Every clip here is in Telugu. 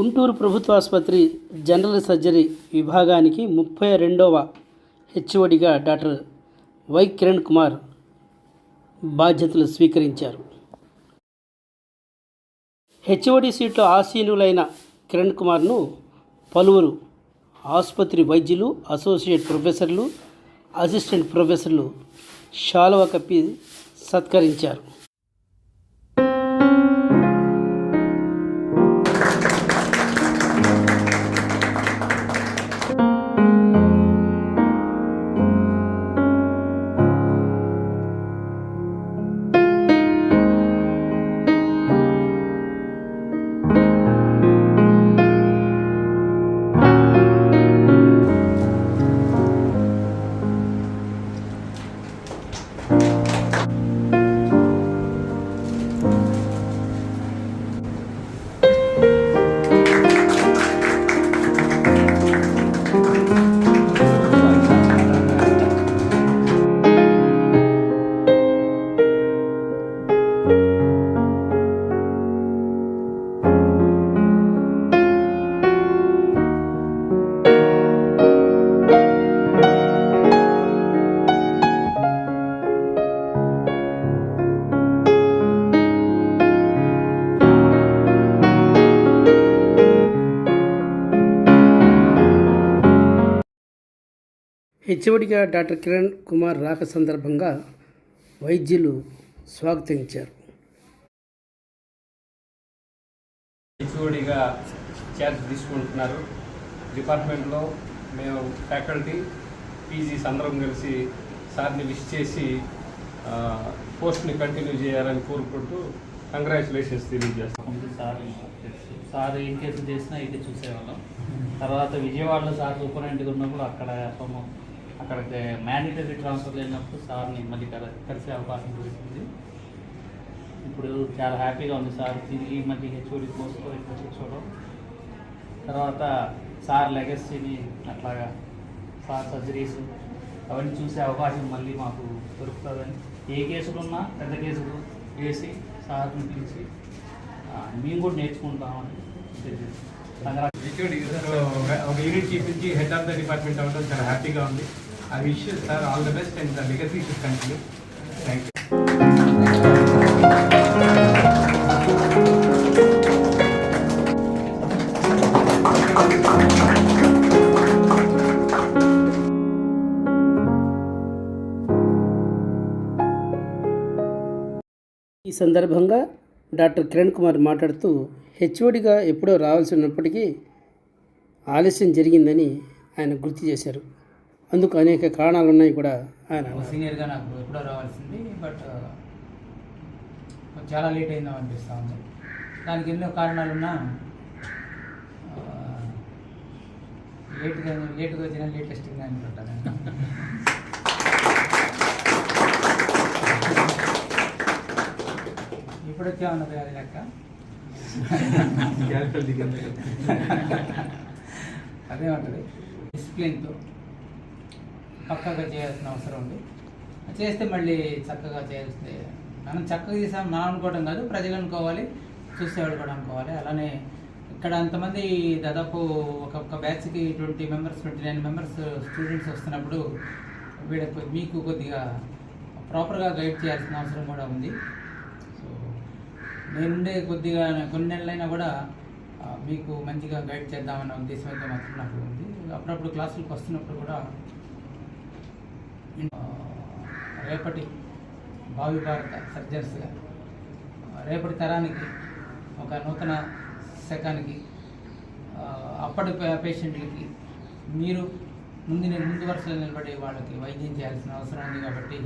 గుంటూరు ప్రభుత్వ ఆసుపత్రి జనరల్ సర్జరీ విభాగానికి 32వ హెచ్ఓడిగా డాక్టర్ వై కిరణ్ కుమార్ బాధ్యతలు స్వీకరించారు. హెచ్ఓడి సీట్లో ఆసీనులైన కిరణ్ కుమార్ను పలువురు ఆసుపత్రి వైద్యులు, అసోసియేట్ ప్రొఫెసర్లు, అసిస్టెంట్ ప్రొఫెసర్లు శాలువా కప్పి సత్కరించారు. హెచ్ఓడిగా డాక్టర్ కిరణ్ కుమార్ రాక సందర్భంగా వైద్యులు స్వాగతించారు. హెచ్ఓడిగా ఛార్జ్ తీసుకుంటున్నారు. డిపార్ట్మెంట్లో మేము ఫ్యాకల్టీ, పీజీస్ అందరం కలిసి సార్ని విష్ చేసి పోస్ట్ని కంటిన్యూ చేయాలని కోరుకుంటూ కంగ్రాచులేషన్స్ తెలియజేస్తాం. సార్ ఏం కేసు చేసినా ఇది చూసేవాళ్ళం. తర్వాత విజయవాడలో సార్ సూపరింటెండెంట్గా ఉన్నప్పుడు అక్కడికి మ్యాండేటరీ ట్రాన్స్ఫర్ అయినప్పుడు సార్ని మళ్ళీ కలిసే అవకాశం దొరికింది. ఇప్పుడు చాలా హ్యాపీగా ఉంది సార్ తిరిగి మళ్ళీ హెచ్ఓడి పోస్ట్లో ఇక్కడ కూర్చోవడం. తర్వాత సార్ లెగసీని అట్లాగా సార్ సర్జరీస్ అవన్నీ చూసే అవకాశం మళ్ళీ మాకు దొరుకుతుందని, ఏ కేసులున్నా పెద్ద కేసులు వేసి సార్ని పిలిచి మేము కూడా నేర్చుకుంటామని ఒక యూనిట్ చీఫ్ నుంచి హెడ్ ఆఫ్ ద డిపార్ట్మెంట్ అవ్వడం చాలా హ్యాపీగా ఉంది. I wish sir all the best and the legacy should continue. Thank you. ఈ సందర్భంగా డాక్టర్ కిరణ్ కుమార్ మాట్లాడుతూ హెచ్ఓడిగా ఎప్పుడో రావాల్సి ఉన్నప్పటికీ ఆలస్యం జరిగిందని ఆయన గుర్తు చేశారు. అందుకు అనేక కారణాలు ఉన్నాయి కూడా ఆయన. సీనియర్గా నాకు ఎప్పుడో రావాల్సింది, బట్ చాలా లేట్ అయిందాం అనిపిస్తూ ఉంది. దానికి ఎన్నో కారణాలున్నా లేట్గా వచ్చిన లేటెస్ట్గా అనుకుంటాను. ఇప్పుడొచ్చా ఉన్నది అది లెక్క. అదే ఉంటుంది. డిసిప్లిన్తో పక్కాగా చేయాల్సిన అవసరం ఉంది. చేస్తే మళ్ళీ చక్కగా చేస్తే మనం చక్కగా చేసాం మనం అనుకోవడం కాదు, ప్రజలు అనుకోవాలి, చూసేవాళ్ళు కూడా అనుకోవాలి. అలానే ఇక్కడ అంతమంది దాదాపు ఒక్కొక్క బ్యాచ్కి 20 మెంబర్స్ 29 మెంబర్స్ స్టూడెంట్స్ వస్తున్నప్పుడు వీళ్ళకి మీకు కొద్దిగా ప్రాపర్గా గైడ్ చేయాల్సిన అవసరం కూడా ఉంది. సో నేనుండే కొద్దిగా కొన్ని నెలలైనా కూడా మీకు మంచిగా గైడ్ చేద్దామన్న ఉద్దేశం అయితే మాత్రం నాకు ఉంది. అప్పుడప్పుడు క్లాసులకు వస్తున్నప్పుడు కూడా రేపటి భావి భారత సర్జన్స్గా రేపటి తరానికి ఒక నూతన శకానికి అప్పటి పేషెంట్లకి మీరు ముందు వరుసలో నిలబడే వాళ్ళకి వైద్యం చేయాల్సిన అవసరం ఉంది. కాబట్టి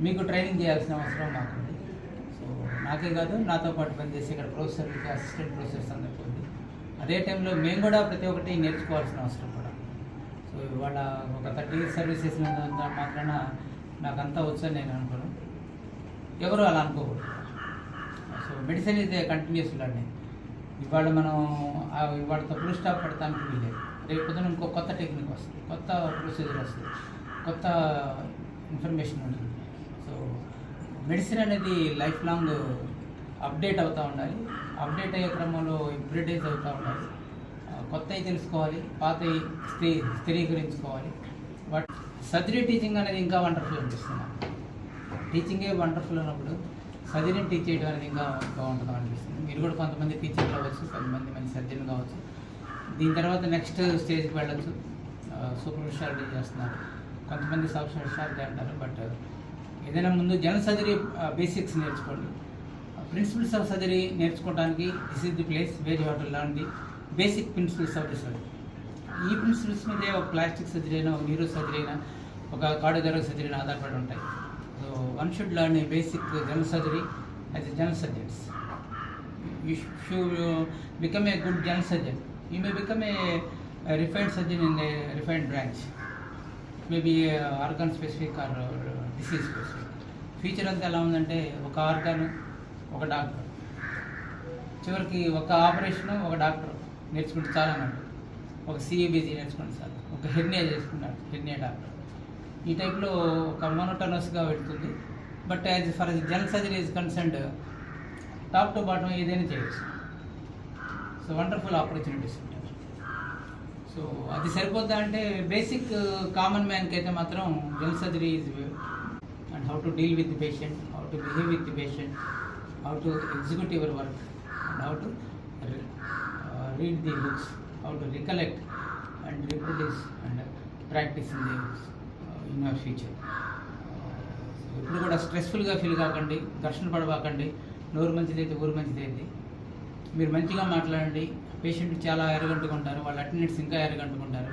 మీకు ట్రైనింగ్ చేయాల్సిన అవసరం మాకుంది. సో నాకే కాదు, నాతో పాటు పనిచేసి ఇక్కడ ప్రొఫెసర్లకి, అసిస్టెంట్ ప్రొఫెసర్స్ అందరికీ ఉంది. అదే టైంలో మేము కూడా ప్రతి ఒక్కటి నేర్చుకోవాల్సిన అవసరం కూడా. సో ఇవాళ ఒక 30 years సర్వీస్ చేసినంత మాత్రాన నాకంతా వచ్చని నేను అనుకోను. ఎవరు అలా అనుకోకూడదు. So medicine is a continuous learning. ఇవాళ మనం ఇవాళతో ఫుల్ స్టాప్ పెడతానికి వీలేదు. రేపు పొద్దున ఇంకో కొత్త టెక్నిక్ వస్తుంది, కొత్త ప్రొసీజర్ వస్తుంది, కొత్త ఇన్ఫర్మేషన్ ఉంటుంది. సో మెడిసిన్ అనేది లైఫ్ లాంగ్ అప్డేట్ అవుతూ ఉండాలి. అప్డేట్ అయ్యే క్రమంలో ఇంప్రూవైజ్ అవుతూ ఉండాలి. కొత్తవి తెలుసుకోవాలి, పాతవి స్థిరీకరించుకోవాలి. బట్ సర్జరీ టీచింగ్ అనేది ఇంకా వండర్ఫుల్ అనిపిస్తుంది నాకు. టీచింగే వండర్ఫుల్ అన్నప్పుడు సర్జరీని టీచ్ చేయడం అనేది ఇంకా బాగుంటుంది అనిపిస్తుంది. మీరు కూడా కొంతమంది టీచర్లు అవ్వచ్చు, కొంతమంది మంచి సర్జన్ కావచ్చు. దీని తర్వాత నెక్స్ట్ స్టేజ్కి వెళ్ళచ్చు. సూపర్ స్పెషాలిటీ చేస్తున్నారు, కొంతమంది సబ్ స్పెషాలిటీ అంటారు. బట్ ఏదైనా ముందు జనరల్ సర్జరీ బేసిక్స్ నేర్చుకోండి. ప్రిన్సిపల్స్ ఆఫ్ సర్జరీ నేర్చుకోవడానికి this is the place where you have to learn the basic principles of the surgery. ఈ ప్రిన్సిపల్స్ మీదే ఒక ప్లాస్టిక్ సర్జరీ అయినా, ఒక న్యూరో సర్జరీ అయినా, ఒక కార్డియోథొరాసిక్ సర్జరీ అయినా ఆధారపడి ఉంటాయి. So one should learn A basic general surgery as a general surgeons. You should become a good general surgeon. You may become a refined surgeon in a refined branch, maybe organ specific or disease specific. Future అంతా ఎలా ఉందంటే ఒక ఆర్గాన్ ఒక డాక్టర్, చివరికి ఒక ఆపరేషను ఒక డాక్టర్ నేర్చుకుంటే చాలా అన్నట్టు. ఒక సిఏబిజీ నేర్చుకుంటే చాలు, ఒక హెర్నియా చేసుకున్నాడు హెర్నియా డాక్టర్. ఈ టైప్లో ఒక మోనోటోనస్గా పెడుతుంది. But as for general surgery is concerned top to bottom ఏదైనా చేయొచ్చు. సో వండర్ఫుల్ ఆపర్చునిటీస్ ఉంటాయి. సో అది సరిపోద్దా అంటే బేసిక్ కామన్ మ్యాన్కి అయితే మాత్రం general surgery is and how to deal with the patient, how to behave with the patient, how to execute your work, and how to read the books, how to recollect and reproduce and practice in our future. ఎప్పుడు కూడా స్ట్రెస్ఫుల్గా ఫీల్ కాకండి, ఘర్షణ పడబాకండి. నోరు మంచిదైతే ఊరు మంచిదైతే. మీరు మంచిగా మాట్లాడండి. పేషెంట్ చాలా ఎరగంటుగా ఉంటారు, వాళ్ళ అటెండెంట్స్ ఇంకా ఎరగంటుగా ఉంటారు.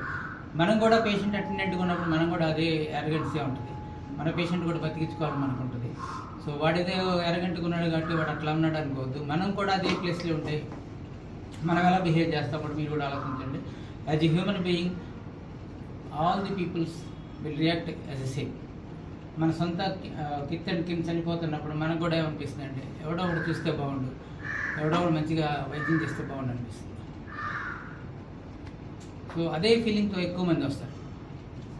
మనం కూడా పేషెంట్ అటెండెంట్గా ఉన్నప్పుడు మనం కూడా అదే ఎరగెన్సీ ఉంటుంది. మన పేషెంట్ కూడా బతికించుకోవాలని మనకు ఉంటుంది. సో వాడేదో ఎరగంటుగా ఉన్నాడు కాబట్టి వాడు అట్లా ఉన్నాడు అనుకోవద్దు. మనం కూడా అదే ప్లేస్లో ఉంటే మనం ఎలా బిహేవ్ చేస్తామో మీరు కూడా ఆలోచించండి. As a human being all the peoples will react as a same. మన సొంత కిత్ అండ్ కిన్ చనిపోతున్నప్పుడు మనకు కూడా ఏమనిపిస్తుంది అంటే ఎవడో ఒకటి చూస్తే బాగుండు, ఎవడో ఒకటి మంచిగా వైద్యం చేస్తే బాగుండు అనిపిస్తుంది. సో అదే ఫీలింగ్తో ఎక్కువ మంది వస్తారు.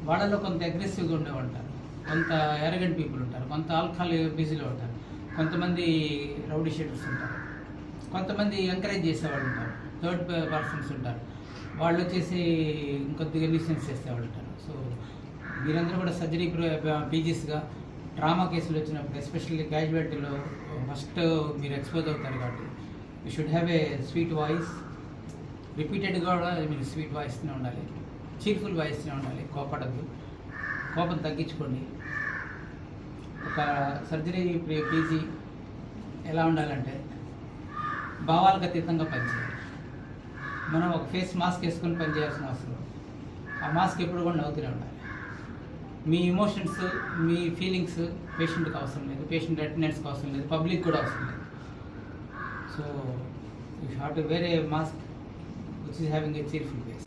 వాళ్ళలో కొంత అగ్రెసివ్గా ఉండేవాళ్ళు ఉంటారు, కొంత ఎరగెంట్ పీపుల్ ఉంటారు, కొంత ఆల్కహాల్ బిజీలో ఉంటారు, కొంతమంది రౌడీ షీటర్స్ ఉంటారు, కొంతమంది ఎంకరేజ్ చేసేవాళ్ళు ఉంటారు, థర్డ్ పర్సన్స్ ఉంటారు, వాళ్ళు వచ్చేసి ఇంకొద్దిగా న్యూసెన్స్ చేసేవాళ్ళు ఉంటారు. సో మీరందరూ కూడా సర్జరీ పీజీస్గా ట్రామా కేసులు వచ్చినప్పుడు ఎస్పెషల్లీ క్యాజువాలిటీలో ఫస్ట్ మీరు ఎక్స్పోజ్ అవుతారు కాబట్టి you should have a sweet voice. రిపీటెడ్గా కూడా మీరు స్వీట్ వాయిస్తూనే ఉండాలి, చీర్ఫుల్ వాయిస్తూనే ఉండాలి. కోపడద్దు, కోపం తగ్గించుకోండి. ఒక సర్జరీ పీజీ ఎలా ఉండాలంటే భావాలకు అతీతంగా పనిచేయాలి. మనం ఒక ఫేస్ మాస్క్ వేసుకొని పనిచేయాల్సిన అవసరం. ఆ మాస్క్ ఎప్పుడు కూడా నవ్వుతూనే ఉండాలి. మీ ఎమోషన్స్, మీ ఫీలింగ్స్ పేషెంట్కి అవసరం లేదు, పేషెంట్ అటెండెంట్స్కి అవసరం లేదు, పబ్లిక్ కూడా అవసరం లేదు. So you have to wear a mask which is having a cheerful face.